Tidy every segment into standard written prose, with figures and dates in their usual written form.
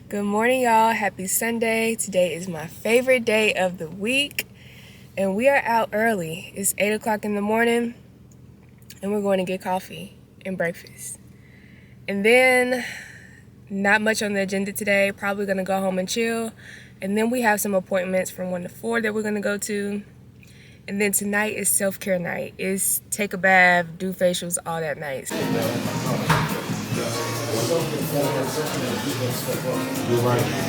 Good morning, y'all. Happy Sunday. Today is my favorite day of the week, and we are out early. It's 8 o'clock in the morning, and we're going to get coffee and breakfast. And then, not much on the agenda today. Probably going to go home and chill. And then we have some appointments from 1 to 4 that we're going to go to. And then tonight is self-care night. It's take a bath, do facials, all that night. You're right.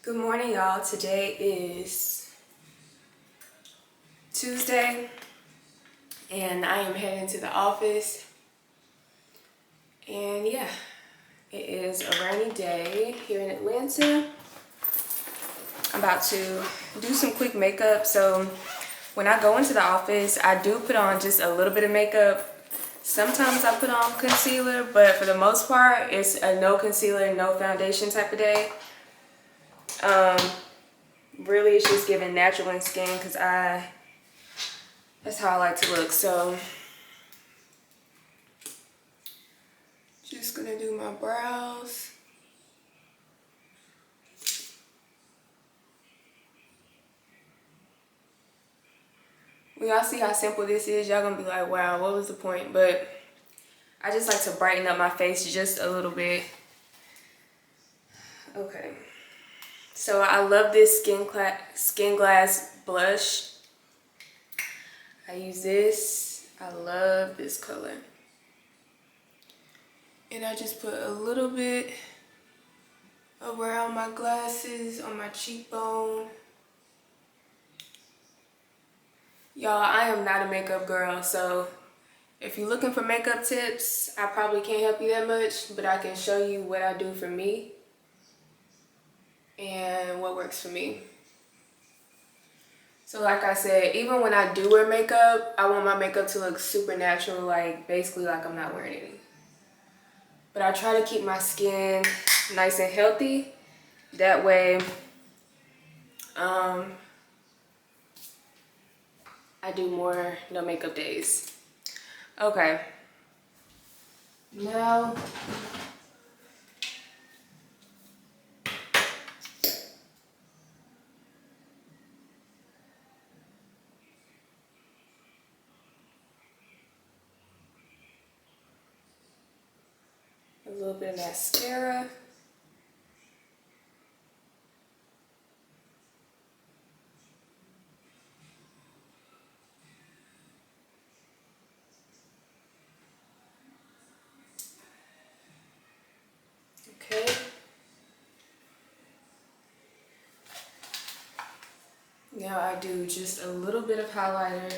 Good morning, y'all. Today is Tuesday, and I am heading to the office. And yeah, it is a rainy day here in Atlanta. I'm about to do some quick makeup. So when I go into the office, I do put on just a little bit of makeup. Sometimes I put on concealer, but for the most part, it's a no concealer, no foundation type of day. Really, it's just giving natural in skin because that's how I like to look. So just gonna do my brows. When y'all see how simple this is, y'all gonna be like, wow, what was the point? But I just like to brighten up my face just a little bit. Okay. So I love this Skin Glass blush. I use this. I love this color. And I just put a little bit around my glasses, on my cheekbone. Y'all, I am not a makeup girl, so if you're looking for makeup tips, I probably can't help you that much, but I can show you what I do for me. And works for me. So like I said, even when I do wear makeup, I want my makeup to look super natural, like basically like I'm not wearing any. But I try to keep my skin nice and healthy. That way, I do more no makeup days. Okay. Now, a little bit of mascara. Okay. Now I do just a little bit of highlighter.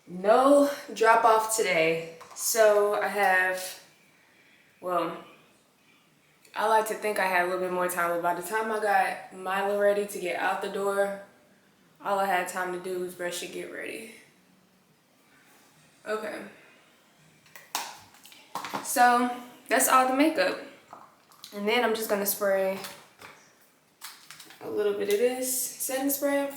No drop off today. So I have, well, I like to think I had a little bit more time, but by the time I got Milo ready to get out the door, all I had time to do was brush and get ready. Okay. So that's all the makeup. And then I'm just gonna spray a little bit of this setting spray.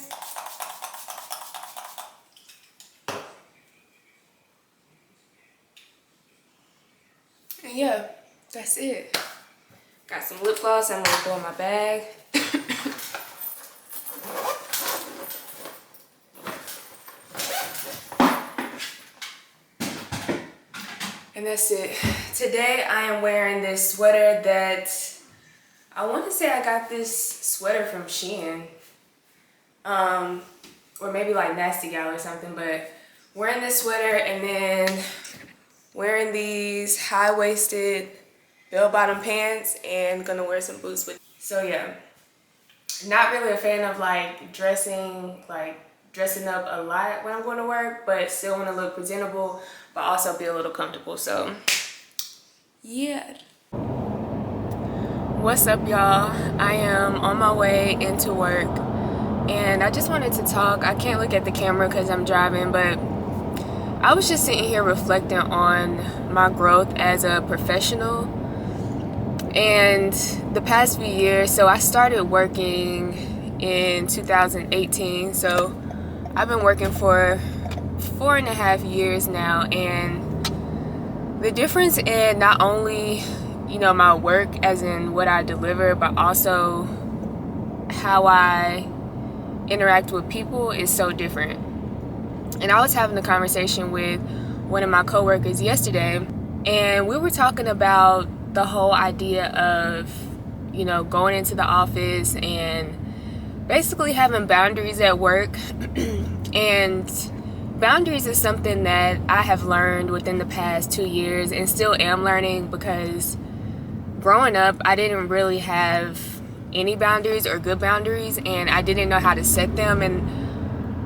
And yeah, that's it. Got some lip gloss I'm gonna throw in my bag. And that's it. Today I am wearing this sweater that, I want to say I got this sweater from Shein. Or maybe like Nasty Gal or something, but wearing this sweater and then wearing these high-waisted bell-bottom pants and gonna wear some boots with. So yeah, not really a fan of like dressing up a lot when I'm going to work, but still want to look presentable, but also be a little comfortable. So yeah. What's up, y'all? I am on my way into work and I just wanted to talk. I can't look at the camera because I'm driving, but I was just sitting here reflecting on my growth as a professional and the past few years. So I started working in 2018, so I've been working for 4.5 years now, and the difference in not only, you know, my work as in what I deliver, but also how I interact with people is so different. And I was having a conversation with one of my coworkers yesterday, and we were talking about the whole idea of, you know, going into the office and basically having boundaries at work. And boundaries is something that I have learned within the past 2 years and still am learning, because growing up I didn't really have any boundaries or good boundaries, and I didn't know how to set them, and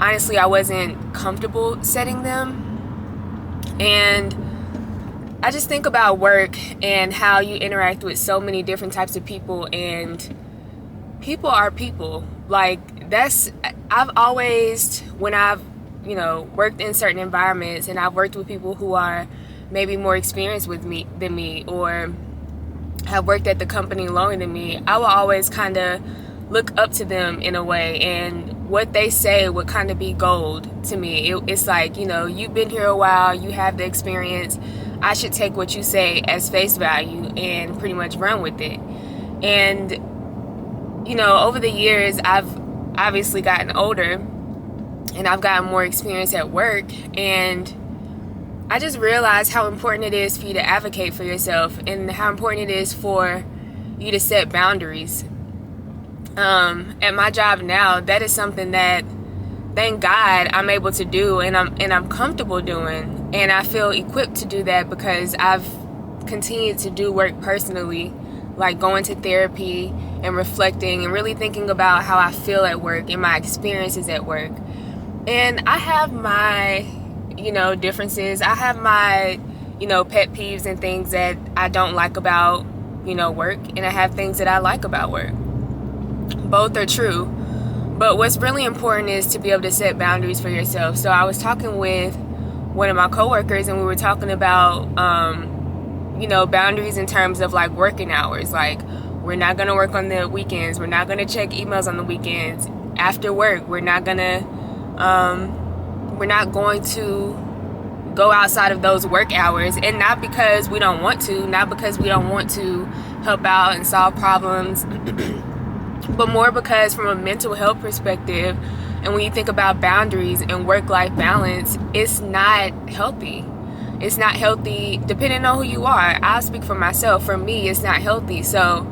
honestly I wasn't comfortable setting them. And I just think about work and how you interact with so many different types of people, and people are people. Like, I've always, when I've, you know, worked in certain environments and I've worked with people who are maybe more experienced than me, or have worked at the company longer than me, I will always kind of look up to them in a way, and what they say would kind of be gold to me. It's like, you know, you've been here a while, you have the experience, I should take what you say as face value and pretty much run with it. And, you know, over the years, I've obviously gotten older and I've gotten more experience at work, and I just realized how important it is for you to advocate for yourself and how important it is for you to set boundaries. At my job now, that is something that, thank God, I'm able to do, and I'm comfortable doing, and I feel equipped to do that because I've continued to do work personally, like going to therapy and reflecting and really thinking about how I feel at work and my experiences at work. And I have my, you know, differences. I have my, you know, pet peeves and things that I don't like about work, and I have things that I like about work. Both are true. But what's really important is to be able to set boundaries for yourself. So I was talking with one of my coworkers, and we were talking about, boundaries in terms of like working hours. Like, we're not going to work on the weekends. We're not going to check emails on the weekends. After work, we're not going to go outside of those work hours. And not because we don't want to, not because we don't want to help out and solve problems, but more because from a mental health perspective, and when you think about boundaries and work-life balance, it's not healthy. It's not healthy depending on who you are. I'll speak for myself. For me, it's not healthy. So,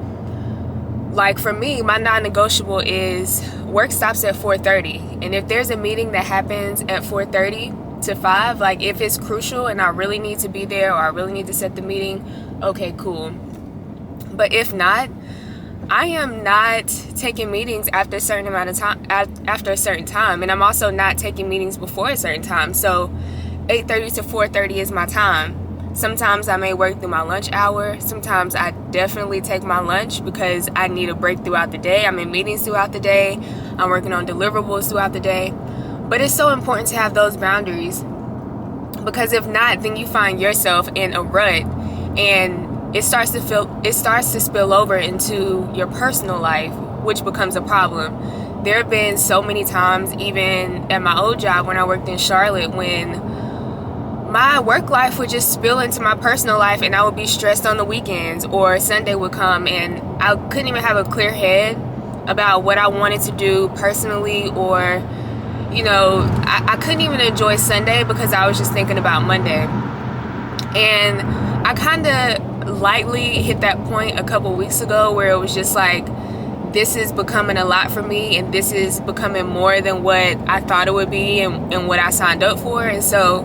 like for me, my non-negotiable is work stops at 4:30. And if there's a meeting that happens at 4:30 to 5, like if it's crucial and I really need to be there or I really need to set the meeting, okay, cool. But if not, I am not taking meetings after a certain amount of time, after a certain time. And I'm also not taking meetings before a certain time. So 8:30 to 4:30 is my time. Sometimes I may work through my lunch hour. Sometimes I definitely take my lunch because I need a break throughout the day. I'm in meetings throughout the day. I'm working on deliverables throughout the day. But it's so important to have those boundaries, because if not, then you find yourself in a rut, and it starts to spill over into your personal life, which becomes a problem. There have been so many times, even at my old job when I worked in Charlotte, when my work life would just spill into my personal life, and I would be stressed on the weekends, or Sunday would come and I couldn't even have a clear head about what I wanted to do personally, or I couldn't even enjoy Sunday because I was just thinking about Monday. And I kind of lightly hit that point a couple weeks ago where it was just like, this is becoming a lot for me, and this is becoming more than what I thought it would be and what I signed up for. And so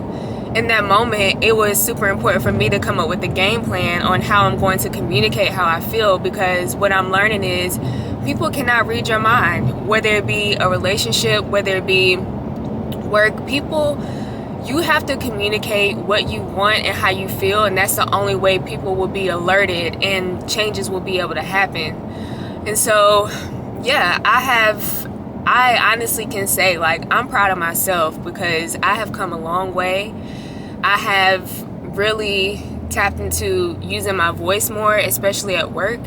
in that moment, it was super important for me to come up with a game plan on how I'm going to communicate how I feel, because what I'm learning is people cannot read your mind, whether it be a relationship, whether it be work. You have to communicate what you want and how you feel, and that's the only way people will be alerted and changes will be able to happen. And so, yeah, I honestly can say, like, I'm proud of myself because I have come a long way. I have really tapped into using my voice more, especially at work.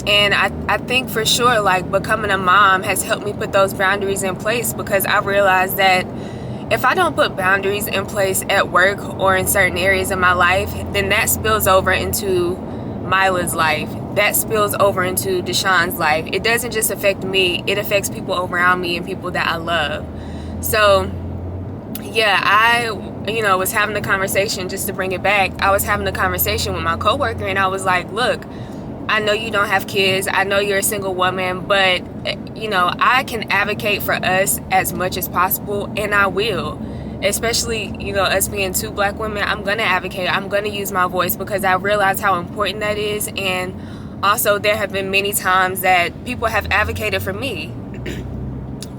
And I think for sure, like, becoming a mom has helped me put those boundaries in place, because I realized that if I don't put boundaries in place at work or in certain areas of my life, then that spills over into Mila's life. That spills over into Deshaun's life. It doesn't just affect me, it affects people around me and people that I love. So, yeah, I was having a conversation, just to bring it back, I was having a conversation with my coworker, and I was like, look, I know you don't have kids, I know you're a single woman, but I can advocate for us as much as possible, and I will. Especially, us being two black women, I'm going to advocate. I'm going to use my voice because I realize how important that is. And also, there have been many times that people have advocated for me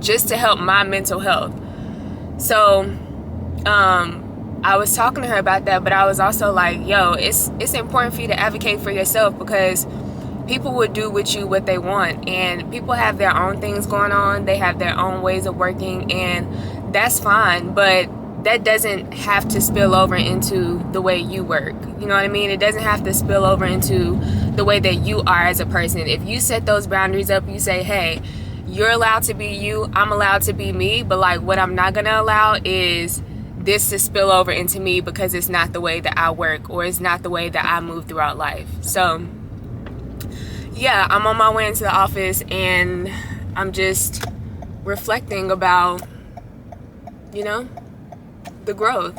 just to help my mental health. So, I was talking to her about that, but I was also like, yo, it's important for you to advocate for yourself, because people will do with you what they want, and people have their own things going on. They have their own ways of working, and that's fine, but that doesn't have to spill over into the way you work. You know what I mean? It doesn't have to spill over into the way that you are as a person. If you set those boundaries up, you say, hey, you're allowed to be you, I'm allowed to be me, but like, what I'm not gonna allow is this to spill over into me, because it's not the way that I work, or it's not the way that I move throughout life. So yeah, I'm on my way into the office, and I'm just reflecting about, the growth.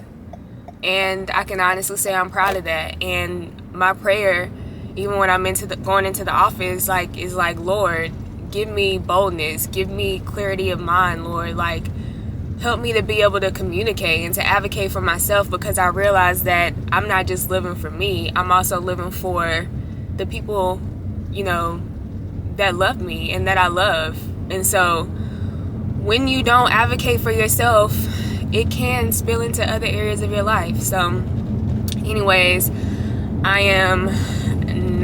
And I can honestly say I'm proud of that. And my prayer, even when I'm going into the office, is like, Lord, give me boldness, give me clarity of mind, Lord. Like, help me to be able to communicate and to advocate for myself, because I realize that I'm not just living for me, I'm also living for the people, that love me and that I love. And so when you don't advocate for yourself, it can spill into other areas of your life. So anyways, I am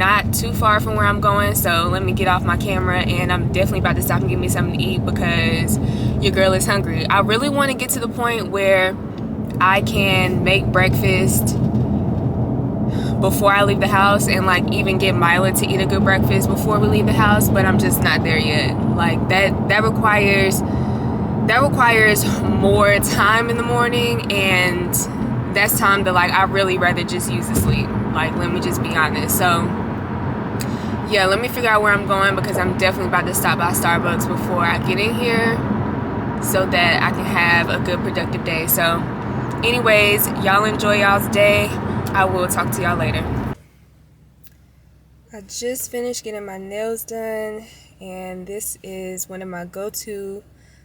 not too far from where I'm going, so let me get off my camera, and I'm definitely about to stop and get me something to eat because your girl is hungry. I really want to get to the point where I can make breakfast before I leave the house, and like even get Mila to eat a good breakfast before we leave the house, but I'm just not there yet. Like that requires more time in the morning, and that's time that like I really rather just use to sleep. Like, let me just be honest. So yeah, let me figure out where I'm going, because I'm definitely about to stop by Starbucks before I get in here so that I can have a good productive day. So anyways, y'all enjoy y'all's day. I will talk to y'all later. I just finished getting my nails done, and this is one of my go-to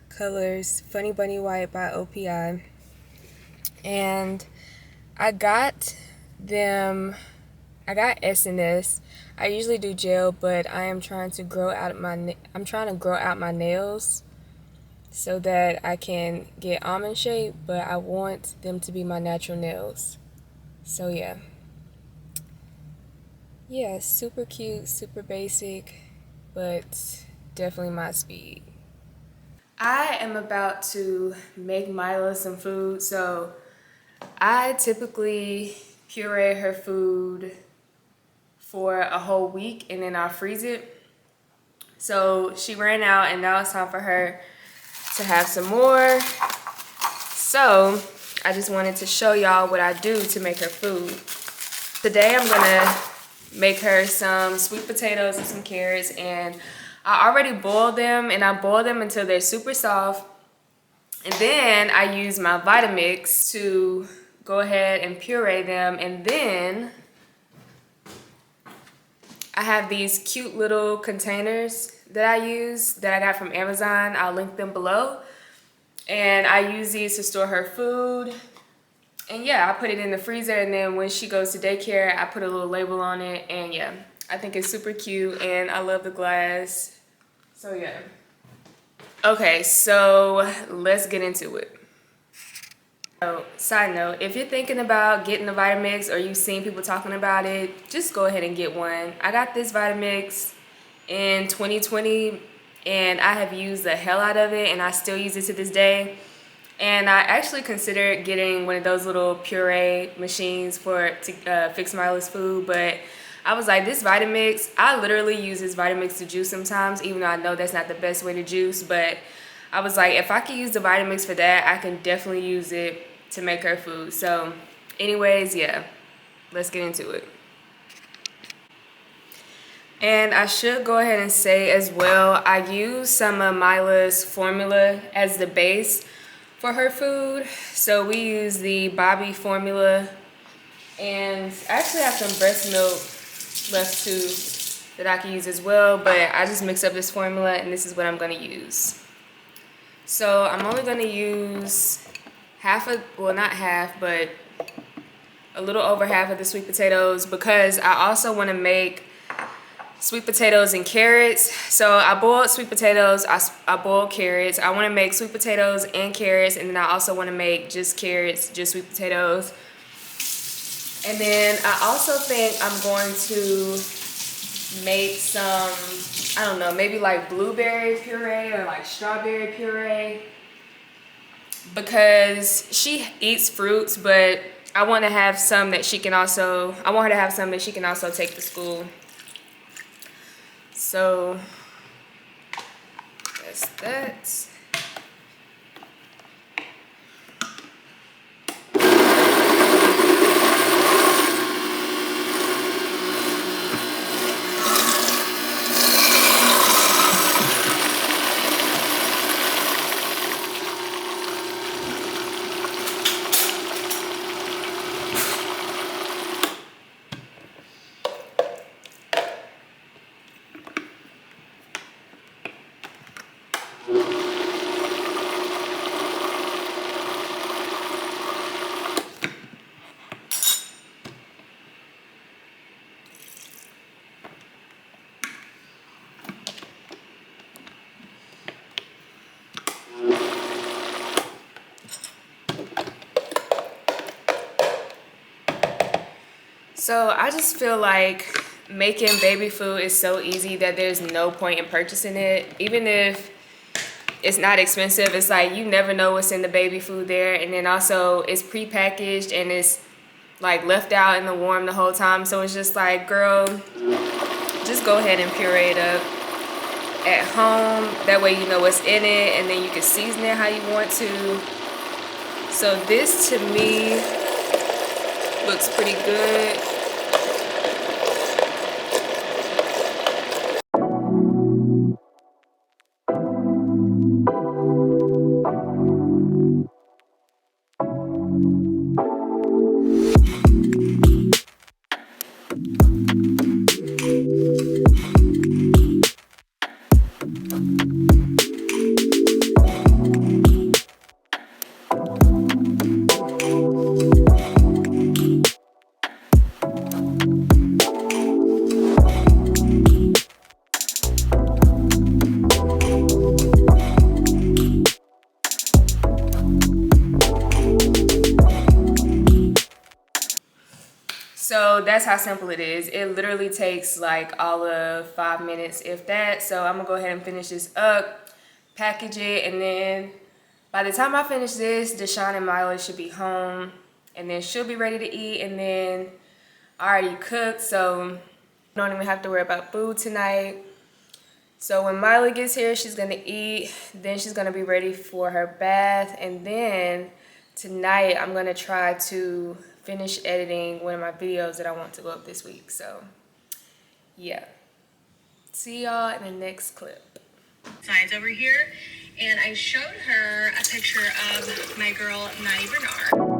colors, Funny Bunny White by OPI. And I got S&S. I usually do gel, but I am trying to grow out my nails so that I can get almond shape, but I want them to be my natural nails. So yeah, super cute, super basic, but definitely my speed. I am about to make Mila some food, so I typically puree her food for a whole week and then I'll freeze it. So she ran out, and now it's time for her to have some more. So I just wanted to show y'all what I do to make her food. Today I'm gonna make her some sweet potatoes and some carrots, and I already boiled them, and I boil them until they're super soft. And then I use my Vitamix to go ahead and puree them. And then I have these cute little containers that I use that I got from Amazon. I'll link them below. And I use these to store her food. And yeah, I put it in the freezer, and then when she goes to daycare, I put a little label on it. And yeah, I think it's super cute, and I love the glass. So yeah. Okay, so let's get into it. So, side note, if you're thinking about getting the Vitamix or you've seen people talking about it, just go ahead and get one. I got this Vitamix in 2020, and I have used the hell out of it, and I still use it to this day. And I actually considered getting one of those little puree machines to fix Mila's food, but I was like, this Vitamix, I literally use this Vitamix to juice sometimes, even though I know that's not the best way to juice. But I was like, if I could use the Vitamix for that, I can definitely use it to make her food. So anyways, yeah, let's get into it. And I should go ahead and say as well, I use some of Mila's formula as the base for her food. So we use the Bobby formula, and I actually have some breast milk left too that I can use as well, but I just mix up this formula, and this is what I'm going to use. So I'm only going to use not half, but a little over half of the sweet potatoes, because I also want to make sweet potatoes and carrots. So I boiled sweet potatoes, I boiled carrots. I want to make sweet potatoes and carrots, and then I also want to make just carrots, just sweet potatoes. And then I also think I'm going to make some, I don't know, maybe like blueberry puree or like strawberry puree, because she eats fruits, but I want her to have some that she can also take to school. So that's that. So I just feel like making baby food is so easy that there's no point in purchasing it. Even if it's not expensive, it's like you never know what's in the baby food there. And then also it's prepackaged and it's like left out in the warm the whole time. So it's just like, girl, just go ahead and puree it up at home. That way you know what's in it, and then you can season it how you want to. So this to me looks pretty good. So that's how simple it is. It literally takes like all of 5 minutes, if that. So I'm gonna go ahead and finish this up, package it, and then by the time I finish this, Deshaun and Milo should be home, and then she'll be ready to eat, and then I already cooked, so don't even have to worry about food tonight. So when Milo gets here, she's gonna eat, then she's gonna be ready for her bath, and then tonight I'm gonna try to finish editing one of my videos that I want to go up this week. So yeah, see y'all in the next clip. Sides over here, and I showed her a picture of my girl Maddie Bernard.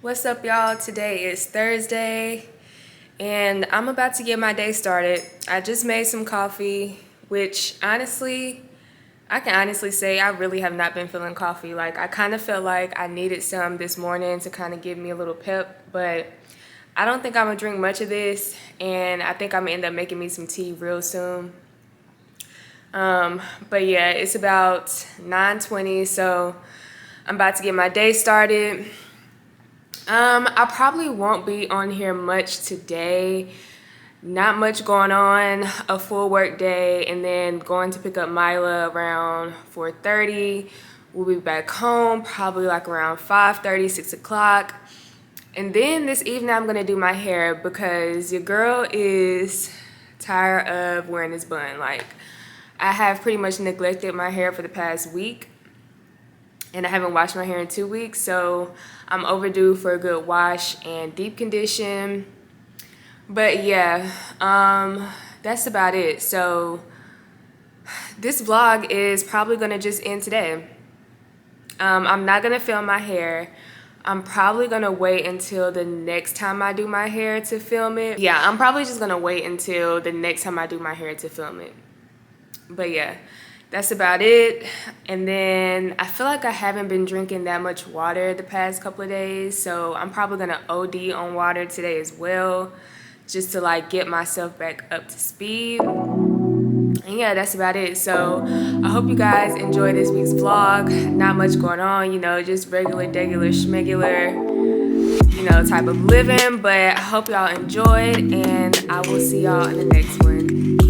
What's up, y'all? Today is Thursday and I'm about to get my day started. I just made some coffee, which honestly, I can honestly say I really have not been feeling coffee. Like, I kind of felt like I needed some this morning to kind of give me a little pep, but I don't think I'm gonna drink much of this, and I think I'm gonna end up making me some tea real soon. But yeah, it's about 9:20, so I'm about to get my day started. I probably won't be on here much today. Not much going on, a full work day, and then going to pick up Mila around 4:30. We'll be back home probably like around 5:30, 6 o'clock. And then this evening I'm gonna do my hair because your girl is tired of wearing this bun. Like, I have pretty much neglected my hair for the past week, and I haven't washed my hair in 2 weeks, so I'm overdue for a good wash and deep condition. But yeah, that's about it. So this vlog is probably gonna just end today. I'm not gonna film my hair. I'm probably gonna wait until the next time I do my hair to film it. Yeah, I'm probably just gonna wait until the next time I do my hair to film it. But yeah, that's about it. And then I feel like I haven't been drinking that much water the past couple of days, so I'm probably gonna OD on water today as well, just to like get myself back up to speed. And yeah, that's about it. So I hope you guys enjoyed this week's vlog. Not much going on, you know, just regular, schmegular, you know, type of living. But I hope y'all enjoyed, and I will see y'all in the next one.